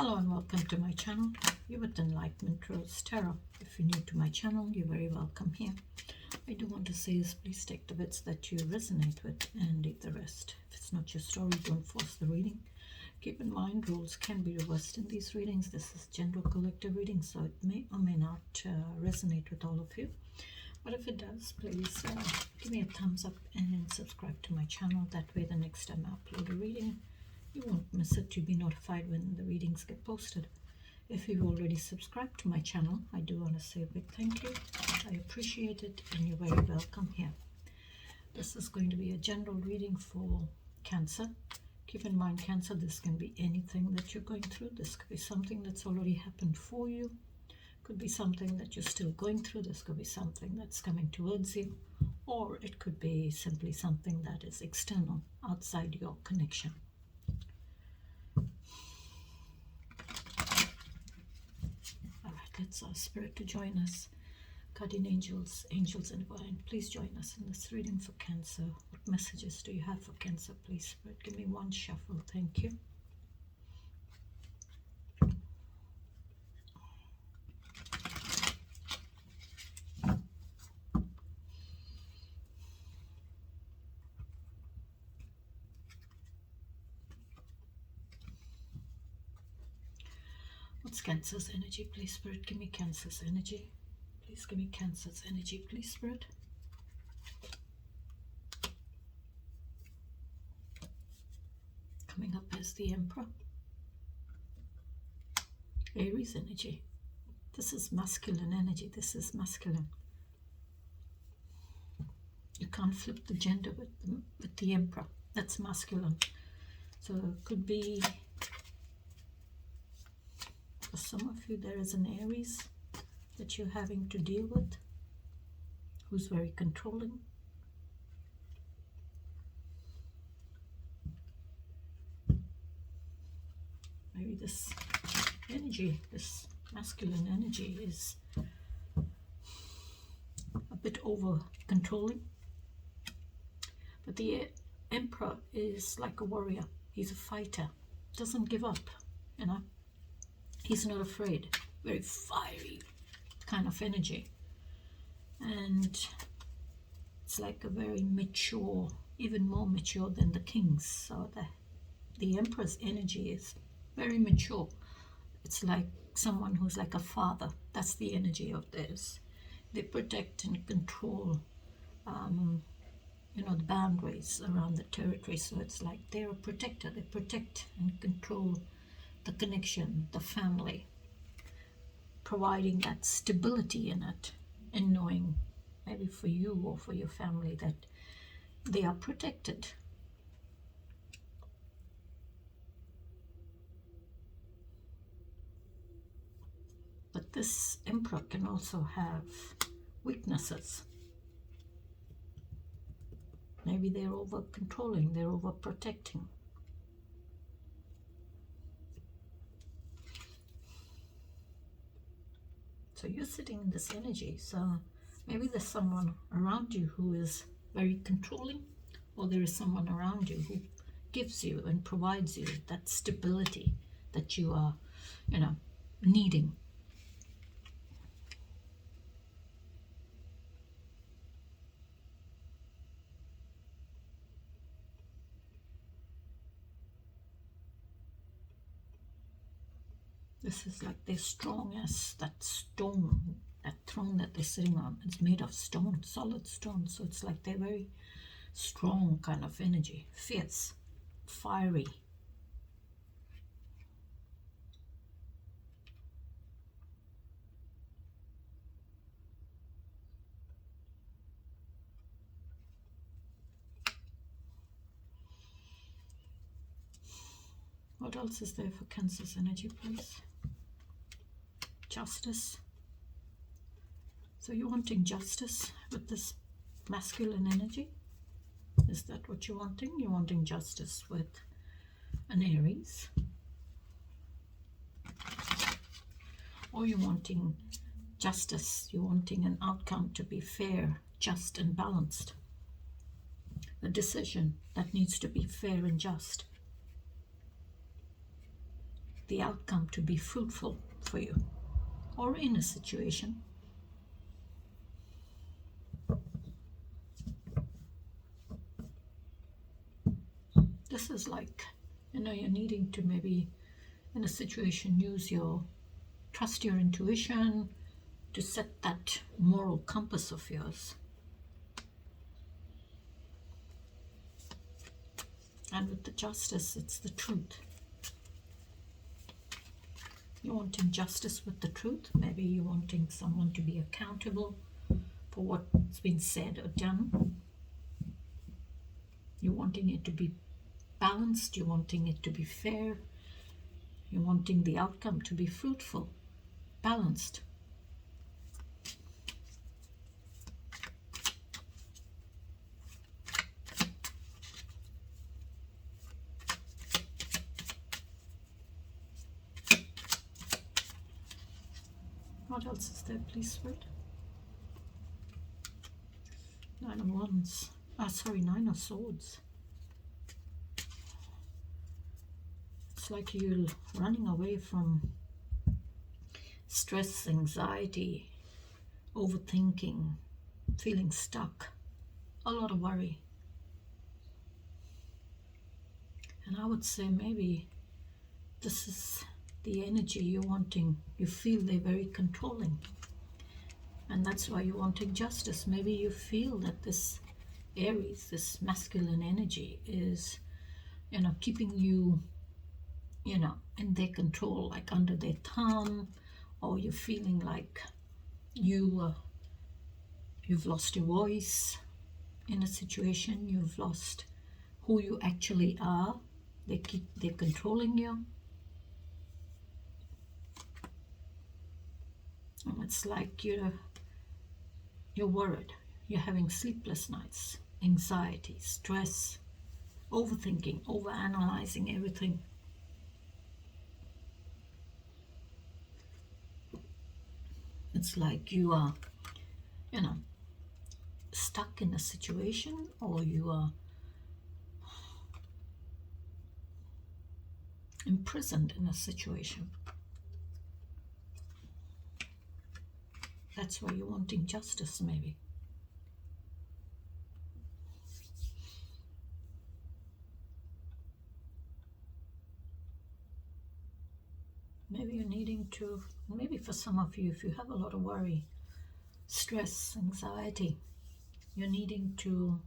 Hello and welcome to my channel. You're with Enlightenment Rose Tarot. If you're new to my channel, you're very welcome here. I do want to say is please take the bits that you resonate with and leave the rest. If it's not your story, don't force the reading. Keep in mind, roles can be reversed in these readings. This is general collective reading, so it may or may not resonate with all of you. But if it does, please give me a thumbs up and subscribe to my channel. That way the next time I upload a reading, you won't miss it. You'll be notified when the readings get posted. If you've already subscribed to my channel, I do want to say a big thank you. I appreciate it and you're very welcome here. This is going to be a general reading for Cancer. Keep in mind, Cancer, this can be anything that you're going through. This could be something that's already happened for you. Could be something that you're still going through. This could be something that's coming towards you. Or it could be simply something that is external, outside your connection. Let's ask Spirit to join us. Guardian angels, angels and divine, please join us in this reading for Cancer. What messages do you have for Cancer, please, Spirit? Give me one shuffle, thank you. What's Cancer's energy, please, Spirit? Give me Cancer's energy. Please give me Cancer's energy, please, Spirit. Coming up as the Emperor. Aries energy. This is masculine energy. This is masculine. You can't flip the gender with the Emperor. That's masculine. So it could be, for some of you, there is an Aries that you're having to deal with, who's very controlling. Maybe this energy, this masculine energy, is a bit over controlling. But the Emperor is like a warrior. He's a fighter. Doesn't give up, you know. He's not afraid. Very fiery kind of energy. And it's like a very mature, even more mature than the King's. So the Emperor's energy is very mature. It's like someone who's like a father. That's the energy of theirs. They protect and control, you know, the boundaries around the territory. So it's like they're a protector. They protect and control the connection, the family, providing that stability in it, and knowing, maybe for you or for your family, that they are protected. But this Emperor can also have weaknesses. Maybe they're over controlling, they're over protecting. So you're sitting in this energy, so maybe there's someone around you who is very controlling, or there is someone around you who gives you and provides you that stability that you are, you know, needing. This is like they're strong as that stone, that throne that they're sitting on. It's made of stone, solid stone. So it's like they're very strong kind of energy, fierce, fiery. What else is there for Cancer's energy, please? Justice. So you're wanting justice with this masculine energy? Is that what you're wanting? You're wanting justice with an Aries? Or you're wanting justice, you're wanting an outcome to be fair, just and balanced. A decision that needs to be fair and just. the outcome to be fruitful for you or in a situation. This is like, you're needing to maybe in a situation trust your intuition to set that moral compass of yours. And with the Justice, it's the truth. You're wanting justice with the truth. Maybe you're wanting someone to be accountable for what's been said or done. You're wanting it to be balanced. You're wanting it to be fair. You're wanting the outcome to be fruitful, balanced. What else is there, please, Spirit? Nine of Wands. Nine of Swords. It's like you're running away from stress, anxiety, overthinking, feeling stuck, a lot of worry. And I would say maybe this is the energy you're wanting. You feel they're very controlling, and that's why you're wanting justice. Maybe you feel that this Aries, this masculine energy, is keeping you in their control, like under their thumb, or you're feeling like you've lost your voice in a situation. You've lost who you actually are. They're controlling you. And it's like you're worried. You're having sleepless nights, anxiety, stress, overthinking, overanalyzing everything. It's like you are, stuck in a situation, or you are imprisoned in a situation. That's why you're wanting justice, maybe. Maybe you're needing to, maybe for some of you, if you have a lot of worry, stress, anxiety, you're needing to,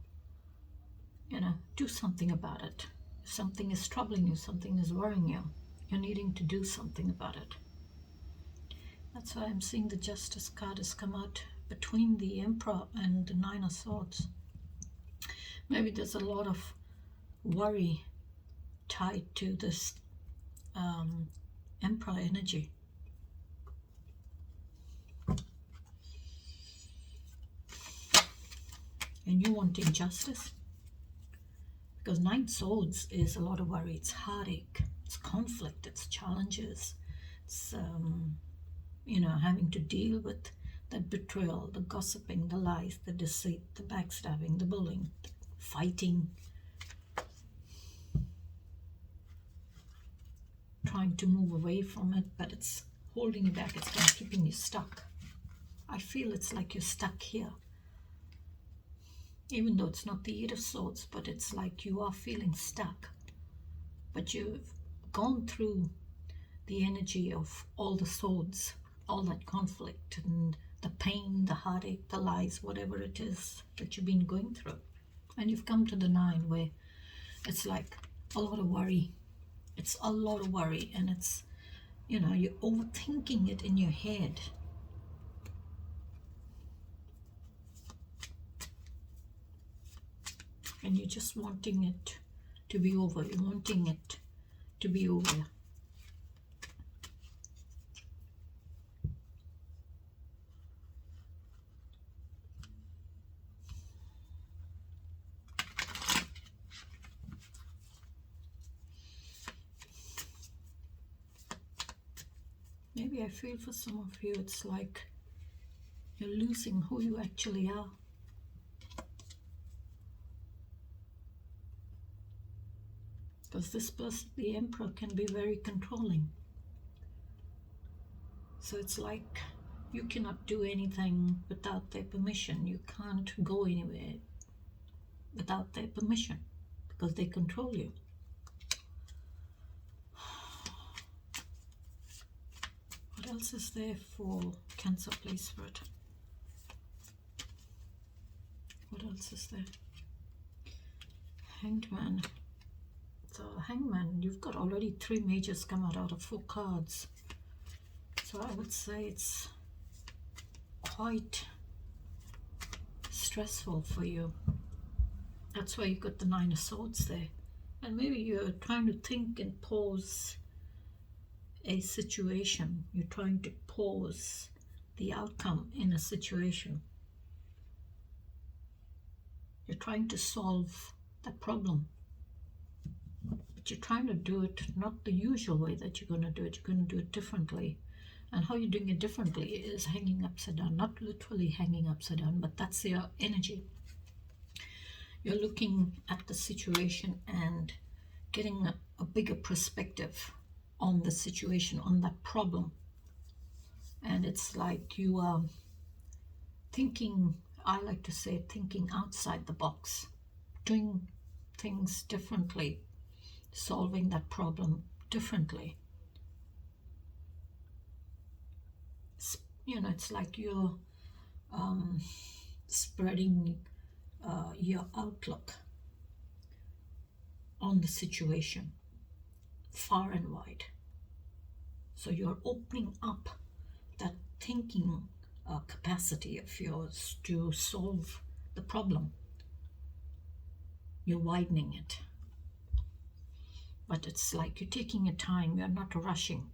do something about it. If something is troubling you, something is worrying you, you're needing to do something about it. That's why I'm seeing the Justice card has come out between the Emperor and the Nine of Swords. Maybe there's a lot of worry tied to this Emperor energy. And you wanting justice? Because Nine Swords is a lot of worry. It's heartache, it's conflict, it's challenges. It's, having to deal with the betrayal, the gossiping, the lies, the deceit, the backstabbing, the bullying, fighting, trying to move away from it, but it's holding you back. It's kind of keeping you stuck. I feel it's like you're stuck here. Even though it's not the Eight of Swords, but it's like you are feeling stuck. But you've gone through the energy of all the swords, all that conflict and the pain, the heartache, the lies, whatever it is that you've been going through. And you've come to the Nine, where it's like a lot of worry. It's a lot of worry, and it's, you're overthinking it in your head. And you're just wanting it to be over. You're wanting it to be over. Maybe I feel for some of you it's like you're losing who you actually are. Because this person, the Emperor, can be very controlling. So it's like you cannot do anything without their permission. You can't go anywhere without their permission because they control you. What else is there for Cancer, please, Spirit? What else is there? Hanged Man. So Hangman, you've got already 3 majors come out of 4 cards. So I would say it's quite stressful for you. That's why you got the 9 of Swords there. And maybe you're trying to think and pause a situation. You're trying to pause the outcome in a situation. You're trying to solve the problem. But you're trying to do it not the usual way that you're going to do it. You're going to do it differently. And how you're doing it differently is hanging upside down. Not literally hanging upside down, but that's your energy. You're looking at the situation and getting a bigger perspective on the situation, on that problem. And it's like you are thinking, I like to say, thinking outside the box, doing things differently, solving that problem differently. You know, it's like you're spreading your outlook on the situation far and wide. So you're opening up that thinking capacity of yours to solve the problem. You're widening it. But it's like you're taking your time. You're not rushing.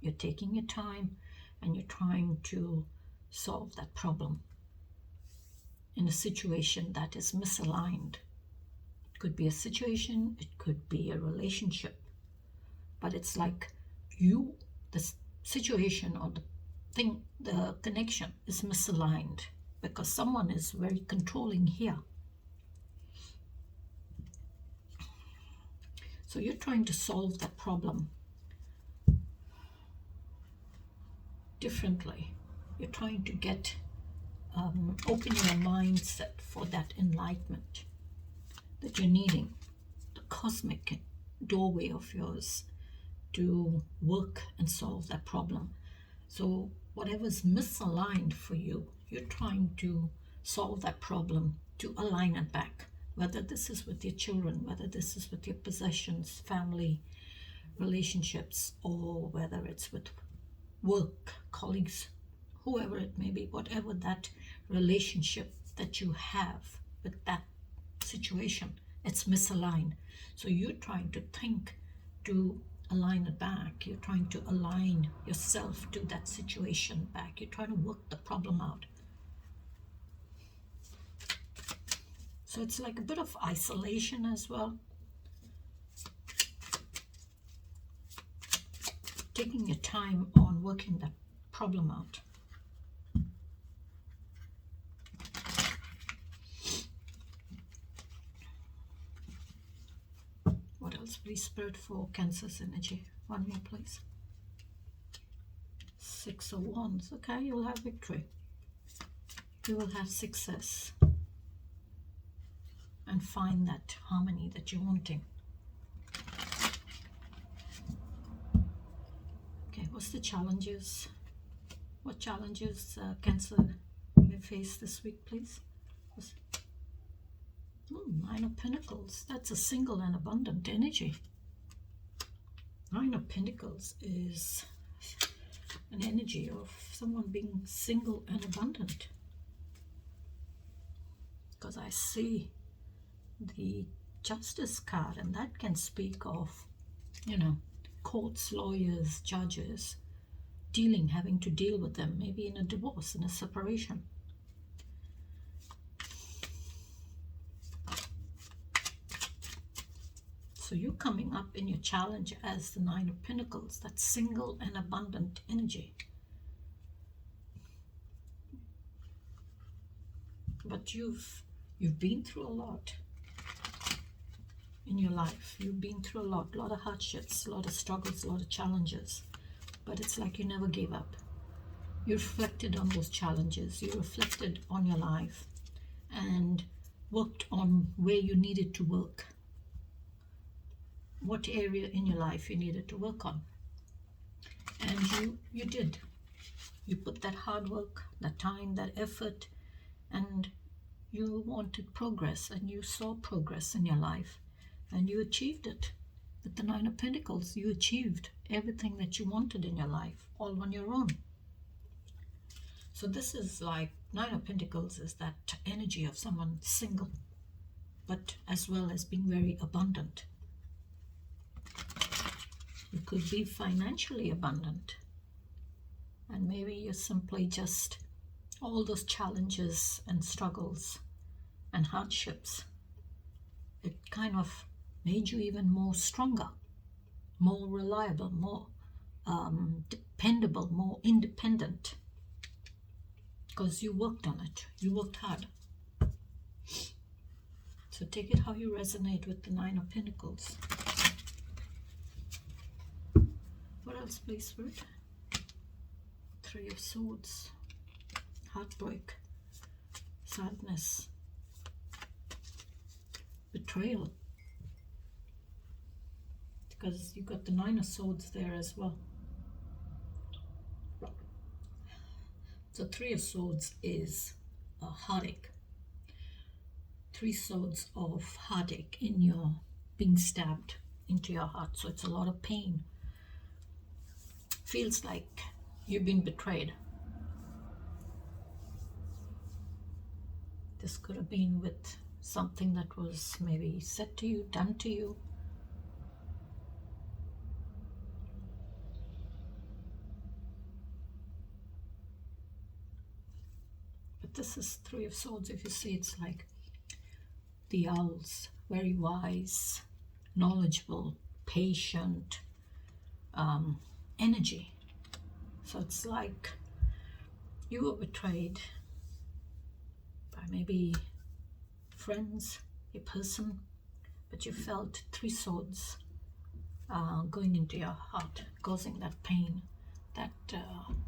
You're taking your time and you're trying to solve that problem in a situation that is misaligned. It could be a situation, it could be a relationship, but it's like the situation or the thing, the connection is misaligned because someone is very controlling here. So you're trying to solve that problem differently. You're trying to get open your mindset for that enlightenment that you're needing, the cosmic doorway of yours to work and solve that problem. So whatever's misaligned for you, you're trying to solve that problem to align it back, whether this is with your children, whether this is with your possessions, family, relationships, or whether it's with work, colleagues, whoever it may be, whatever that relationship that you have with that situation, it's misaligned. So you're trying to think to align it back. You're trying to align yourself to that situation back. You're trying to work the problem out. So it's like a bit of isolation as well. Taking your time on working that problem out. What else, please, Spirit, for Cancer's energy? One more, please. 6 of Wands. Okay, you will have victory. You will have success. And find that harmony that you're wanting. Okay, what's the challenges? What challenges Cancer may face this week, please? 9 of Pentacles. That's a single and abundant energy. 9 of Pentacles is an energy of someone being single and abundant. Because I see the Justice card, and that can speak of, you know, courts, lawyers, judges, having to deal with them, maybe in a divorce, in a separation. So you're coming up in your challenge as the 9 of Pentacles, that single and abundant energy. But you've been through a lot in your life. You've been through a lot of hardships, a lot of struggles, a lot of challenges. But it's like you never gave up. You reflected on those challenges, you reflected on your life, and worked on where you needed to work, what area in your life you needed to work on. And you did. You put that hard work, that time, that effort, and you wanted progress, and you saw progress in your life, and you achieved it. With the Nine of Pentacles, you achieved everything that you wanted in your life, all on your own. So this is like, Nine of Pentacles is that energy of someone single, but as well as being very abundant. You could be financially abundant, and maybe you're simply just all those challenges and struggles and hardships. It kind of made you even more stronger, more reliable, more dependable, more independent, because you worked on it, you worked hard. So take it how you resonate with the Nine of Pentacles. What else, please, Spirit? Three of Swords, heartbreak, sadness, betrayal, because you got the Nine of Swords there as well. So Three of Swords is a heartache. Three swords of heartache in your being stabbed into your heart. So it's a lot of pain. Feels like you've been betrayed. This could have been with something that was maybe said to you, done to you. But this is Three of Swords. If you see, it's like the owls, very wise, knowledgeable, patient, energy. So it's like you were betrayed by maybe friends, a person, but you felt three swords going into your heart, causing that pain, that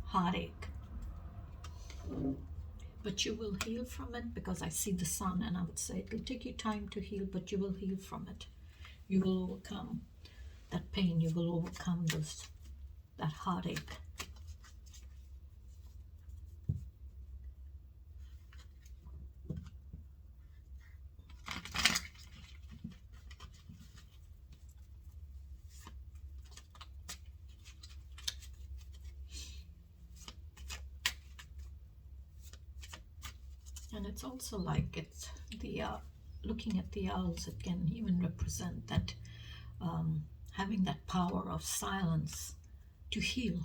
heartache. But you will heal from it, because I see the sun, and I would say it will take you time to heal, but you will heal from it. You will overcome that pain, you will overcome that heartache. And it's also like, it's the looking at the owls, it can even represent that having that power of silence to heal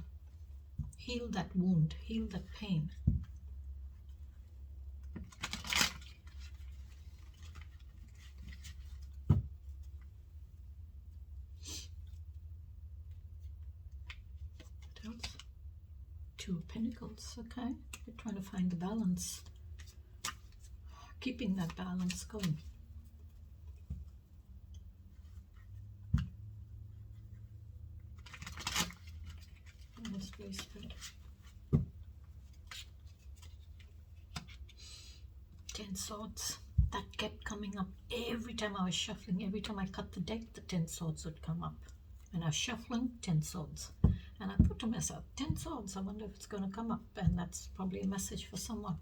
that wound, heal that pain. What else? Two of Pentacles. Okay, you're trying to find the balance, keeping that balance going. Yes, please, Spirit. 10 Swords. That kept coming up every time I was shuffling. Every time I cut the deck, the 10 Swords would come up. And I was shuffling, 10 Swords. And I thought to myself, 10 Swords, I wonder if it's going to come up. And that's probably a message for someone.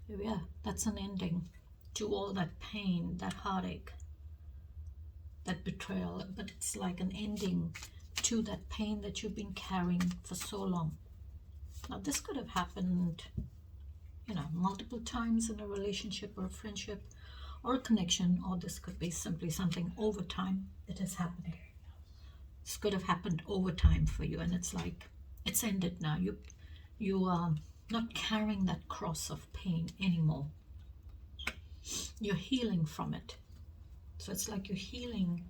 Here we are. That's an ending to all that pain, that heartache, that betrayal. But it's like an ending to that pain that you've been carrying for so long. Now, this could have happened, you know, multiple times in a relationship or a friendship or a connection, or this could be simply something over time that has happened. This could have happened over time for you, and it's like, it's ended now. You are not carrying that cross of pain anymore. You're healing from it. So it's like you're healing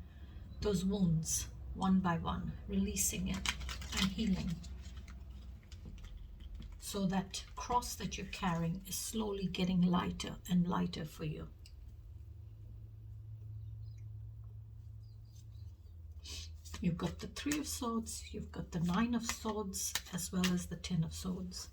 those wounds one by one, releasing it and healing. So that cross that you're carrying is slowly getting lighter and lighter for you. You've got the Three of Swords, you've got the Nine of Swords, as well as the Ten of Swords.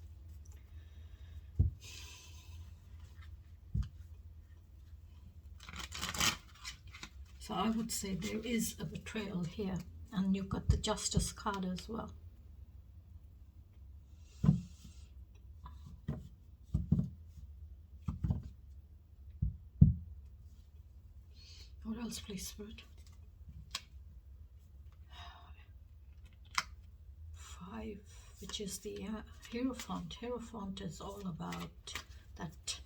So I would say there is a betrayal here, and you've got the Justice card as well. What else, please, Spirit? 5, which is the Hierophant. Hierophant is all about that,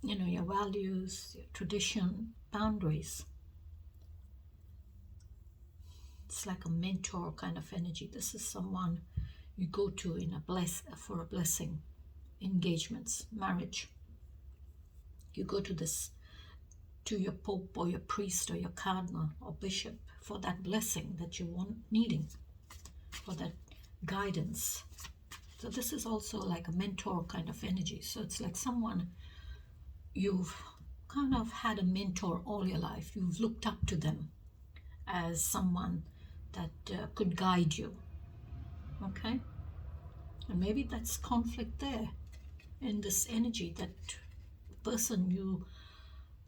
you know, your values, your tradition, boundaries. It's like a mentor kind of energy. This is someone you go to in for a blessing, engagements, marriage. You go to to your pope or your priest or your cardinal or bishop for that blessing that you want, needing, for that guidance. So this is also like a mentor kind of energy. So it's like someone you've kind of had a mentor all your life. You've looked up to them as someone that could guide you. Okay? And maybe that's conflict there in this energy, that person you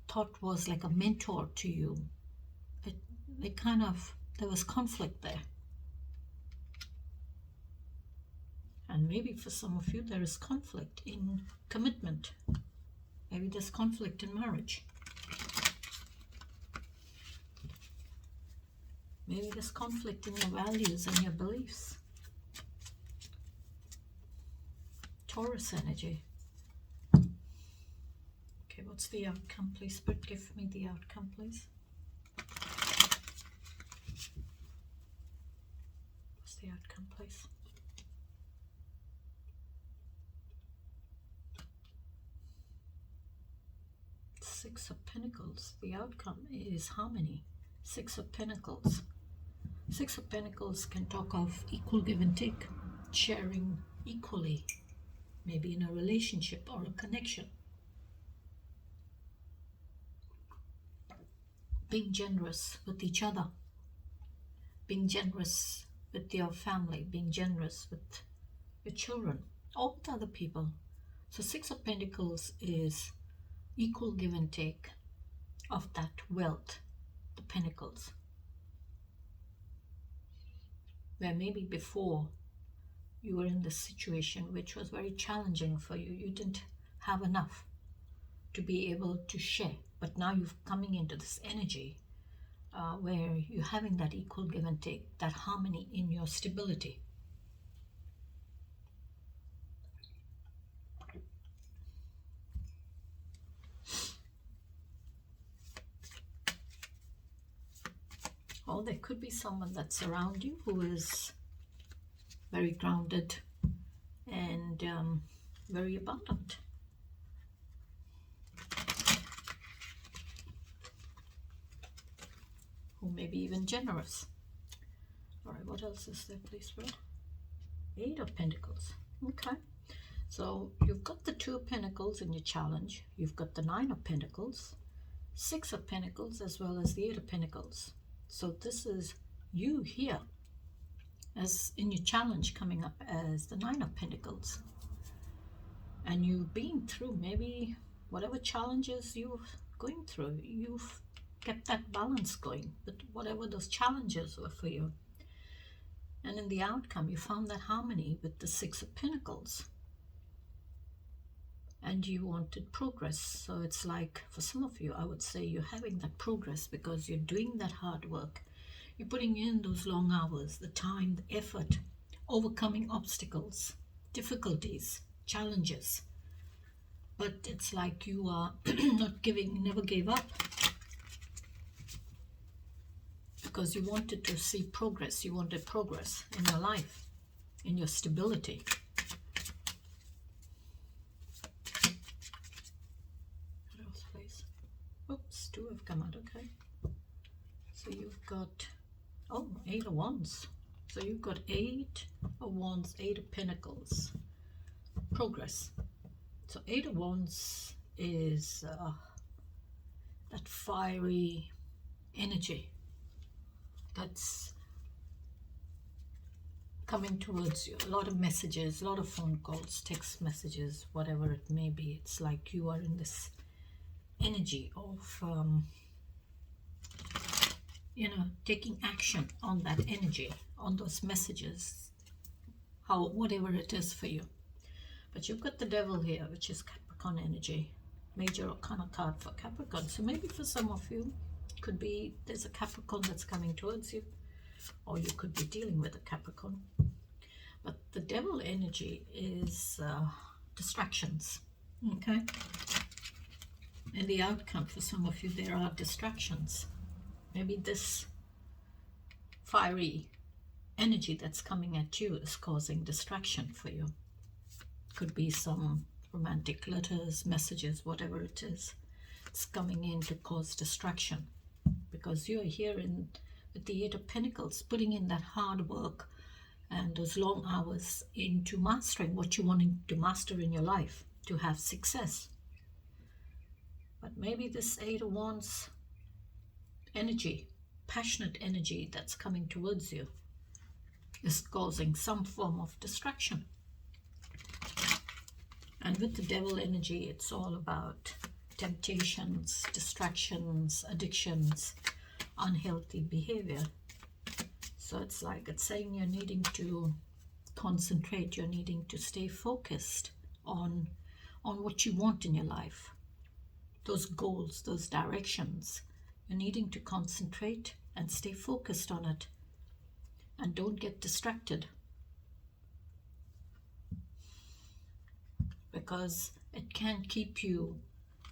thought was like a mentor to you. There was conflict there. And maybe for some of you there is conflict in commitment. Maybe there's conflict in marriage. Maybe there's conflict in your values and your beliefs. Taurus energy. Okay, what's the outcome, please? But give me the outcome, please. What's the outcome, please? Six of Pentacles. The outcome is harmony. Six of Pentacles. Six of Pentacles can talk of equal give and take, sharing equally, maybe in a relationship or a connection. Being generous with each other, being generous with your family, being generous with your children, or with other people. So Six of Pentacles is equal give and take of that wealth, the pentacles. Where maybe before you were in this situation which was very challenging for you. You didn't have enough to be able to share. But now you're coming into this energy where you're having that equal give and take, that harmony in your stability. Or there could be someone that's around you who is very grounded and very abundant. Who may be even generous. All right, what else is there, please, Fred? Eight of Pentacles. Okay. So you've got the Two of Pentacles in your challenge. You've got the Nine of Pentacles, Six of Pentacles, as well as the Eight of Pentacles. So this is you here as in your challenge coming up as the Nine of Pentacles. And you've been through maybe whatever challenges you're going through. You've kept that balance going with whatever those challenges were for you. And in the outcome, you found that harmony with the Six of Pentacles. And you wanted progress. So it's like, for some of you, I would say you're having that progress because you're doing that hard work. You're putting in those long hours, the time, the effort, overcoming obstacles, difficulties, challenges. But it's like you are not giving, never gave up. Because you wanted to see progress. You wanted progress in your life, in your stability. What else, please? Oops, two have come out, okay. So you've got, oh, Eight of Wands. So you've got Eight of Wands, Eight of Pentacles. Progress. So Eight of Wands is that fiery energy. that's coming towards you. A lot of messages, a lot of phone calls, text messages, whatever it may be. It's like you are in this energy of taking action on that energy, on those messages, whatever it is for you. But you've got the Devil here, which is Capricorn energy, major arcana card for Capricorn. So maybe for some of you, it could be there's a Capricorn that's coming towards you, or you could be dealing with a Capricorn. But the Devil energy is distractions, okay? And the outcome for some of you, there are distractions. Maybe this fiery energy that's coming at you is causing distraction for you. Could be some romantic letters, messages, whatever it is. It's coming in to cause distraction, because you're here with the Eight of Pentacles, putting in that hard work and those long hours into mastering what you wanting to master in your life to have success. But maybe this Eight of Wands energy, passionate energy that's coming towards you, is causing some form of distraction. And with the Devil energy, it's all about temptations, distractions, addictions, unhealthy behavior. So it's like it's saying you're needing to concentrate, you're needing to stay focused on what you want in your life. Those goals, those directions, you're needing to concentrate and stay focused on it. And don't get distracted, because it can keep you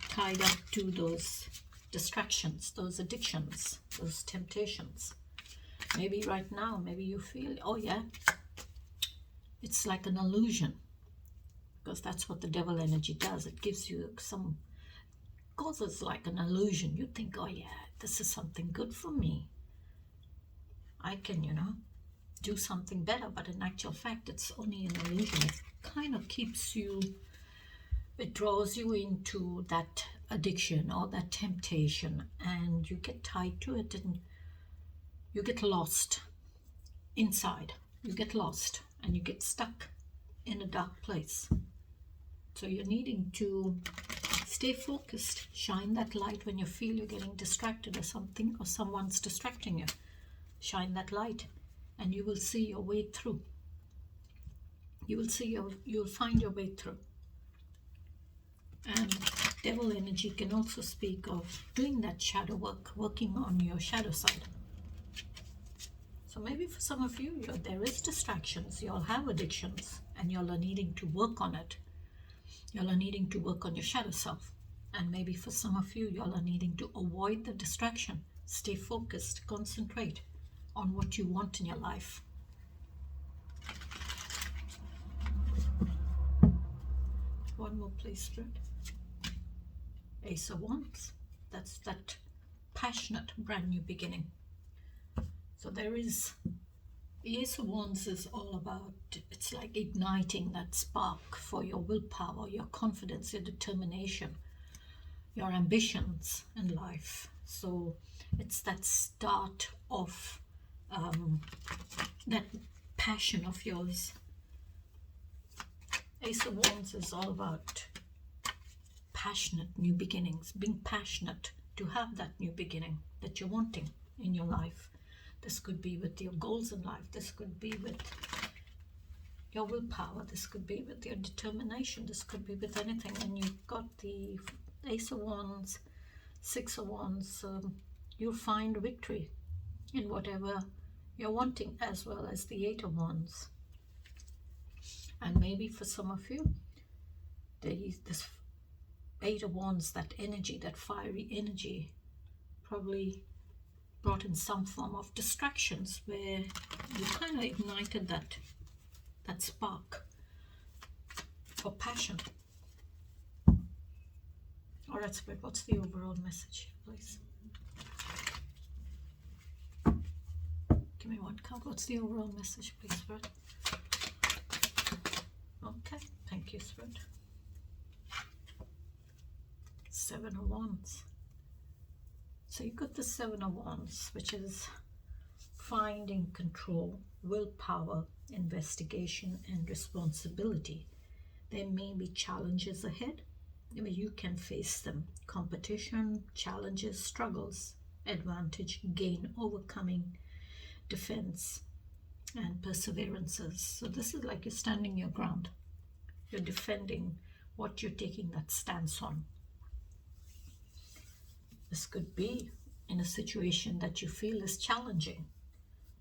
tied up to those distractions, those addictions, those temptations. Maybe right now, maybe you feel, oh yeah, it's like an illusion, because that's what the Devil energy does. It gives you causes like an illusion. You think, oh yeah, this is something good for me. I can, do something better, but in actual fact, it's only an illusion. It kind of keeps you, it draws you into that addiction or that temptation, and you get tied to it, and you get lost inside. You get lost and you get stuck in a dark place. So you're needing to stay focused, shine that light when you feel you're getting distracted or something, or someone's distracting you. Shine that light and you will see your way through. You'll find your way through. And Devil energy can also speak of doing that shadow work, working on your shadow side. So maybe for some of you, there is distractions, you'll have addictions, and you'll are needing to work on it. You'll are needing to work on your shadow self. And maybe for some of you, you'll are needing to avoid the distraction, stay focused, concentrate on what you want in your life. One more, please, Spirit. Ace of Wands. That's that passionate, brand new beginning. So there is, the Ace of Wands is all about, it's like igniting that spark for your willpower, your confidence, your determination, your ambitions in life. So it's that start of that passion of yours. Ace of Wands is all about passionate new beginnings, being passionate to have that new beginning that you're wanting in your life. This could be with your goals in life. This could be with your willpower. This could be with your determination. This could be with anything. And you've got the Ace of Wands, Six of Wands. You'll find victory in whatever you're wanting, as well as the Eight of Wands. And maybe for some of you, this Eight of Wands, that energy, that fiery energy, probably brought in some form of distractions where you kind of ignited that spark for passion. All right, Spirit, what's the overall message, please? Give me one card. What's the overall message, please, Spirit? Okay, thank you, Spirit. Seven of Wands. So you got the Seven of Wands, which is finding control, willpower, investigation, and responsibility. There may be challenges ahead. Maybe you can face them. Competition, challenges, struggles, advantage, gain, overcoming, defense, and perseverances. So this is like you're standing your ground. You're defending what you're taking that stance on. This could be in a situation that you feel is challenging,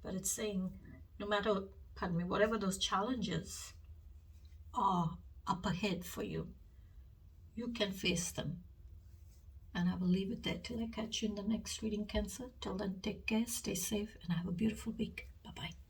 but it's saying no matter, pardon me, whatever those challenges are up ahead for you, you can face them. And I will leave it there till I catch you in the next reading, Cancer. Till then, take care, stay safe, and have a beautiful week. Bye-bye.